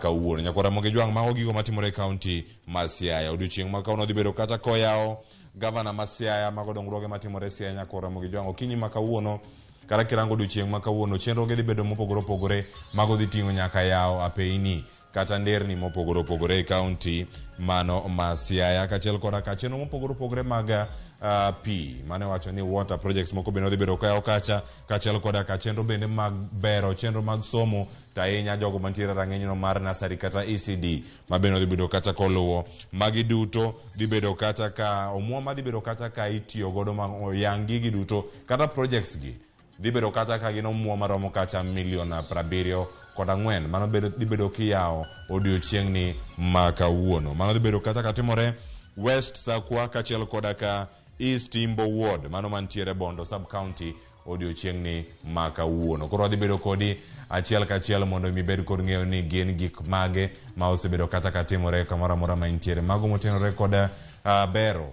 maka uono. Nyakora Mogi Jwang' mago gigo matimore e county ma Siaya. Odiochieng' ma kauno dhi bedo kata koyao Governor ma Siaya mago dongruoge matimore Siaya Nyakora Mogi Jwang'. Okinyi ma kawuono kara kirango odiochieng' ma kawuono chenro ge dhi bedo mopogore opogore mago dhi ting'o nyaka yao apeini kata nderni mopogore opogore e county mano ma Siaya, kachiel koda ka chenro mopogore opogore mag pi mane wacho ni water projects moko bende dhi bedo kayo kacha, kachiel koda ka chenro bende mag bero, chenro mag somo ta ahinya jogo mantiere rang'iny no mar nasari kata ECD ma bende dhi bedo kata koluwo. Magi duto dhi bedo kata ka omuoma dhi bedo kata ka itiyo godo ma yang gigi duto kata projects gi dhi bedo kata ka gin omuoma romo kata $74,000 mano dhi bedo kiyao odiochieng'ni ma kawuono. Mano dhi bedo kata ka timore West Sakwa kachiel koda ka East Imbo Ward mano mantiere Bondo sub county odiochieng'ni ma kawuono. Koro dhi bedo kodi achiel kachiel mondo mi bed kod ng'eyo ni gin gik mage ma osebedo kata ka timore kamoro amora ma intiere, mago motenore koda bero